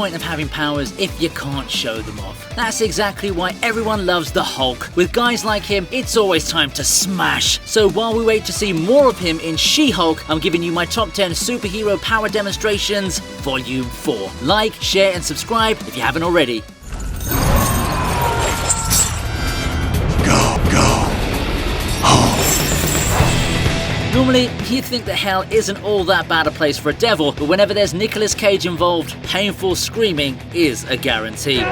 point of having powers if you can't show them off? That's exactly why everyone loves the Hulk. With guys like him, it's always time to smash. So while we wait to see more of him in She-Hulk, I'm giving you my top 10 superhero power demonstrations, Volume 4. Like, share, and subscribe if you haven't already. Normally, you'd think that hell isn't all that bad a place for a devil, but whenever there's Nicolas Cage involved, painful screaming is a guarantee.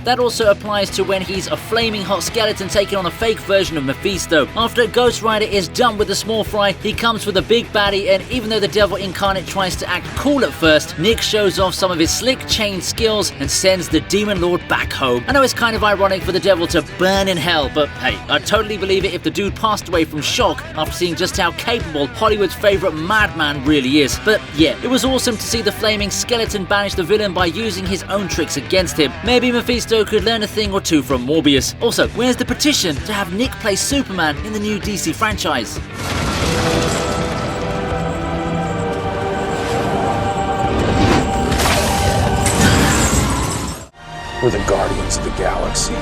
That also applies to when he's a flaming hot skeleton taking on a fake version of Mephisto. After Ghost Rider is done with the small fry, he comes with a big baddie, and even though the devil incarnate tries to act cool at first, Nick shows off some of his slick chain skills and sends the Demon Lord back home. I know it's kind of ironic for the devil to burn in hell, but hey, I'd totally believe it if the dude passed away from shock after seeing just how capable Hollywood's favourite madman really is. But yeah, it was awesome to see the flaming skeleton banish the villain by using his own tricks against him. Maybe Mephisto could learn a thing or two from Morbius. Also, where's the petition to have Nick play Superman in the new DC franchise? We're the Guardians of the Galaxy.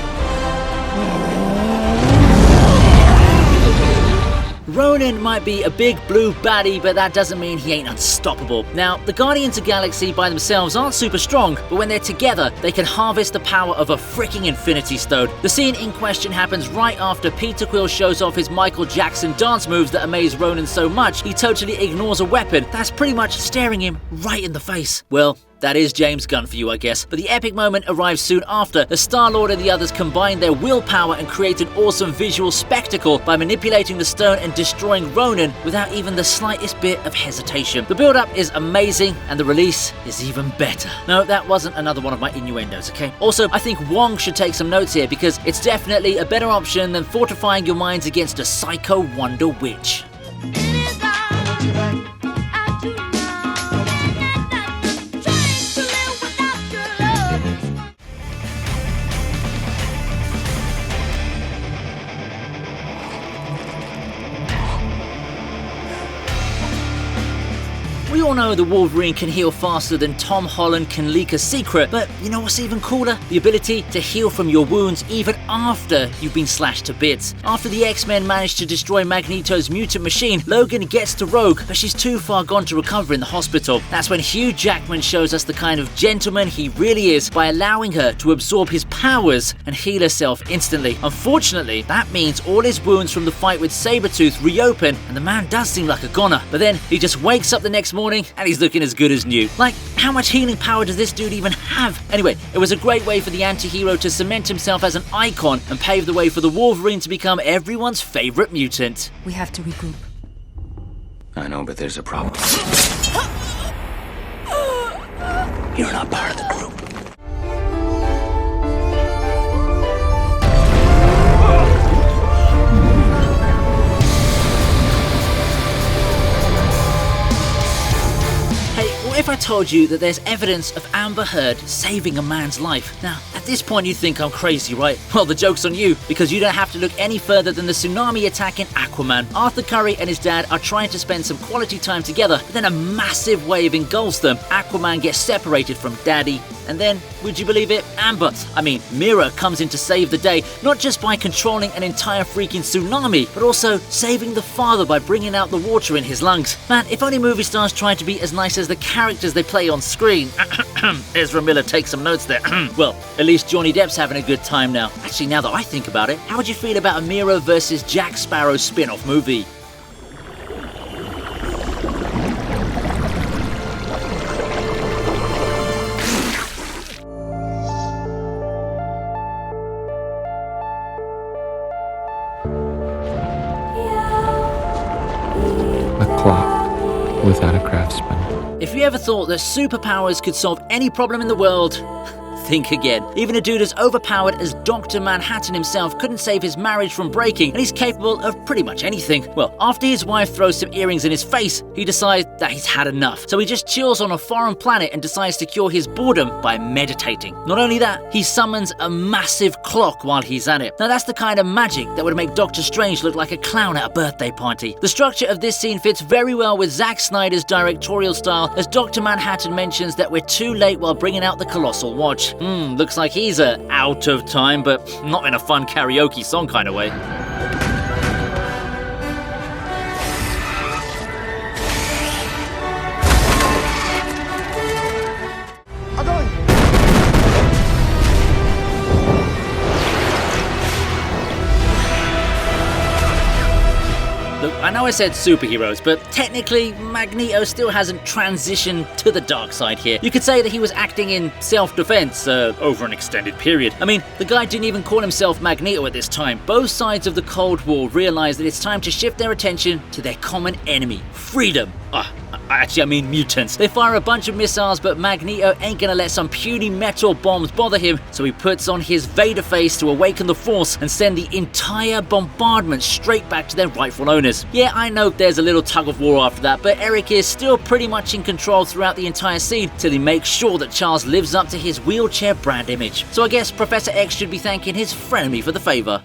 Ronan might be a big blue baddie, but that doesn't mean he ain't unstoppable. Now, the Guardians of the Galaxy by themselves aren't super strong, but when they're together, they can harvest the power of a freaking Infinity Stone. The scene in question happens right after Peter Quill shows off his Michael Jackson dance moves that amaze Ronan so much, he totally ignores a weapon that's pretty much staring him right in the face. Well, that is James Gunn for you, I guess. But the epic moment arrives soon after, as Star-Lord and the others combine their willpower and create an awesome visual spectacle by manipulating the stone and destroying Ronan without even the slightest bit of hesitation. The build-up is amazing, and the release is even better. No, that wasn't another one of my innuendos, okay? Also, I think Wong should take some notes here, because it's definitely a better option than fortifying your minds against a psycho Wonder Witch. We all know the Wolverine can heal faster than Tom Holland can leak a secret, but you know what's even cooler? The ability to heal from your wounds even after you've been slashed to bits. After the X-Men managed to destroy Magneto's mutant machine, Logan gets to Rogue, but she's too far gone to recover in the hospital. That's when Hugh Jackman shows us the kind of gentleman he really is by allowing her to absorb his powers and heal herself instantly. Unfortunately, that means all his wounds from the fight with Sabretooth reopen, and the man does seem like a goner. But then he just wakes up the next morning and he's looking as good as new. Like, how much healing power does this dude even have? Anyway, it was a great way for the anti-hero to cement himself as an icon and pave the way for the Wolverine to become everyone's favorite mutant. We have to regroup. I know, but there's a problem. You're not part of the group. If I told you that there's evidence of Amber Heard saving a man's life? Now, at this point you'd think I'm crazy, right? Well, the joke's on you, because you don't have to look any further than the tsunami attacking Aquaman. Arthur Curry and his dad are trying to spend some quality time together, but then a massive wave engulfs them. Aquaman gets separated from Daddy, and then, would you believe it, Amber, MIRA comes in to save the day, not just by controlling an entire freaking tsunami, but also saving the father by bringing out the water in his lungs. Man, if only movie stars tried to be as nice as the characters they play on screen. Ezra Miller takes some notes there. Well, at least Johnny Depp's having a good time now. Actually, now that I think about it, how would you feel about a MIRA versus Jack Sparrow spin-off movie? A clock without a craftsman. If you ever thought that superpowers could solve any problem in the world, think again. Even a dude as overpowered as Dr. Manhattan himself couldn't save his marriage from breaking, and he's capable of pretty much anything. Well, after his wife throws some earrings in his face, he decides that he's had enough. So he just chills on a foreign planet and decides to cure his boredom by meditating. Not only that, he summons a massive clock while he's at it. Now that's the kind of magic that would make Doctor Strange look like a clown at a birthday party. The structure of this scene fits very well with Zack Snyder's directorial style, as Dr. Manhattan mentions that we're too late while bringing out the Colossal Watch. Looks like he's out of time, but not in a fun karaoke song kind of way. Look, I know I said superheroes, but technically Magneto still hasn't transitioned to the dark side here. You could say that he was acting in self-defense over an extended period. I mean, the guy didn't even call himself Magneto at this time. Both sides of the Cold War realized that it's time to shift their attention to their common enemy, freedom. Actually, I mean mutants. They fire a bunch of missiles, but Magneto ain't gonna let some puny metal bombs bother him, so he puts on his Vader face to awaken the Force and send the entire bombardment straight back to their rightful owners. Yeah, I know there's a little tug of war after that, but Eric is still pretty much in control throughout the entire scene till he makes sure that Charles lives up to his wheelchair brand image. So I guess Professor X should be thanking his frenemy for the favor.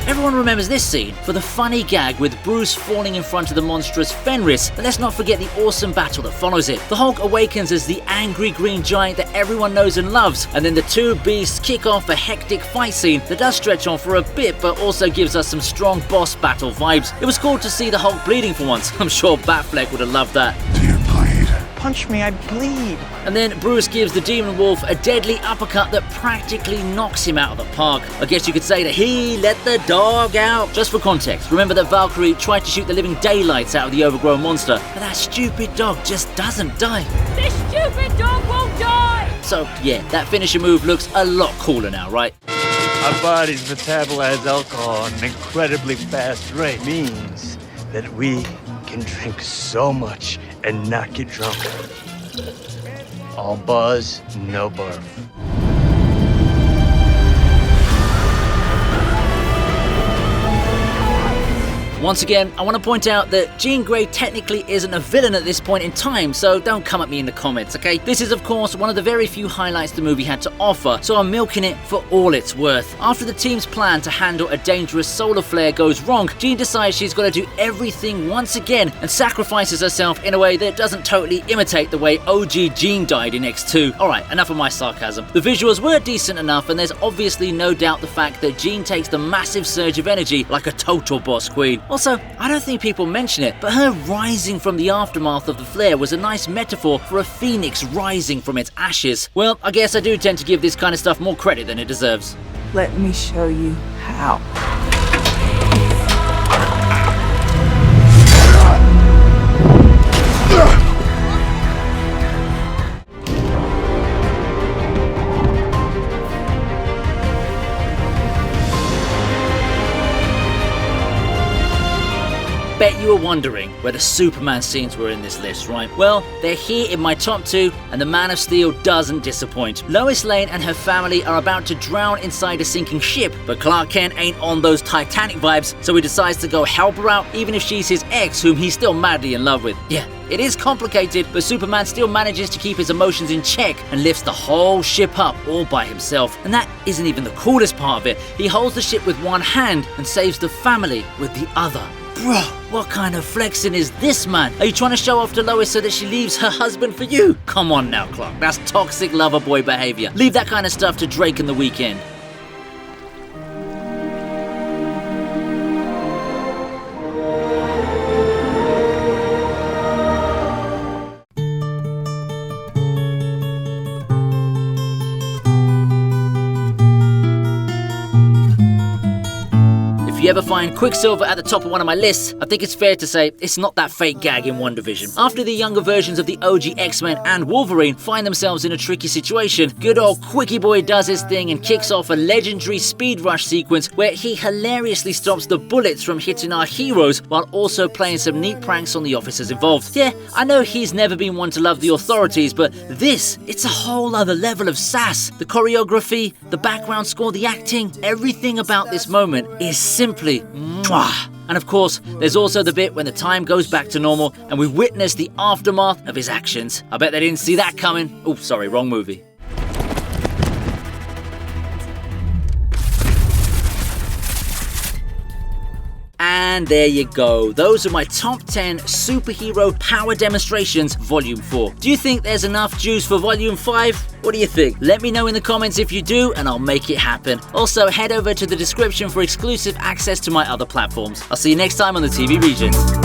Everyone remembers this scene for the funny gag with Bruce falling in front of the monstrous Fenris, but let's not forget the awesome battle that follows it. The Hulk awakens as the angry green giant that everyone knows and loves, and then the two beasts kick off a hectic fight scene that does stretch on for a bit, but also gives us some strong boss battle vibes. It was cool to see the Hulk bleeding for once. I'm sure Batfleck would have loved that. Do you bleed? Punch me, I bleed. And then Bruce gives the Demon Wolf a deadly uppercut that practically knocks him out of the park. I guess you could say that he let the dog out. Just for context, remember that Valkyrie tried to shoot the living daylights out of the overgrown monster, but that stupid dog just doesn't die. This stupid dog won't die! So yeah, that finisher move looks a lot cooler now, right? Our bodies metabolize alcohol at an incredibly fast rate. Means that we can drink so much and not get drunk. All buzz, no barf. Once again, I want to point out that Jean Grey technically isn't a villain at this point in time, so don't come at me in the comments, okay? This is, of course, one of the very few highlights the movie had to offer, so I'm milking it for all it's worth. After the team's plan to handle a dangerous solar flare goes wrong, Jean decides she's got to do everything once again and sacrifices herself in a way that doesn't totally imitate the way OG Jean died in X2. Alright, enough of my sarcasm. The visuals were decent enough, and there's obviously no doubt the fact that Jean takes the massive surge of energy like a total boss queen. Also, I don't think people mention it, but her rising from the aftermath of the flare was a nice metaphor for a phoenix rising from its ashes. Well, I guess I do tend to give this kind of stuff more credit than it deserves. Let me show you how. Bet you were wondering where the Superman scenes were in this list, right? Well, they're here in my top 2, and the Man of Steel doesn't disappoint. Lois Lane and her family are about to drown inside a sinking ship, but Clark Kent ain't on those Titanic vibes, so he decides to go help her out, even if she's his ex, whom he's still madly in love with. Yeah, it is complicated, but Superman still manages to keep his emotions in check and lifts the whole ship up all by himself. And that isn't even the coolest part of it. He holds the ship with one hand and saves the family with the other. Bro, what kind of flexing is this, man? Are you trying to show off to Lois so that she leaves her husband for you? Come on now, Clark. That's toxic lover boy behavior. Leave that kind of stuff to Drake and The Weeknd. If you ever find Quicksilver at the top of one of my lists, I think it's fair to say it's not that fake gag in WandaVision. After the younger versions of the OG X-Men and Wolverine find themselves in a tricky situation, good old Quickie Boy does his thing and kicks off a legendary speed rush sequence where he hilariously stops the bullets from hitting our heroes while also playing some neat pranks on the officers involved. Yeah, I know he's never been one to love the authorities, but this, it's a whole other level of sass. The choreography, the background score, the acting, everything about this moment is simply mwah. And of course, there's also the bit when the time goes back to normal and we witness the aftermath of his actions. I bet they didn't see that coming. Oh, sorry, wrong movie. And there you go. Those are my top 10 superhero power demonstrations, Volume 4. Do you think there's enough juice for Volume 5? What do you think? Let me know in the comments if you do, and I'll make it happen. Also, head over to the description for exclusive access to my other platforms. I'll see you next time on the TV Regent.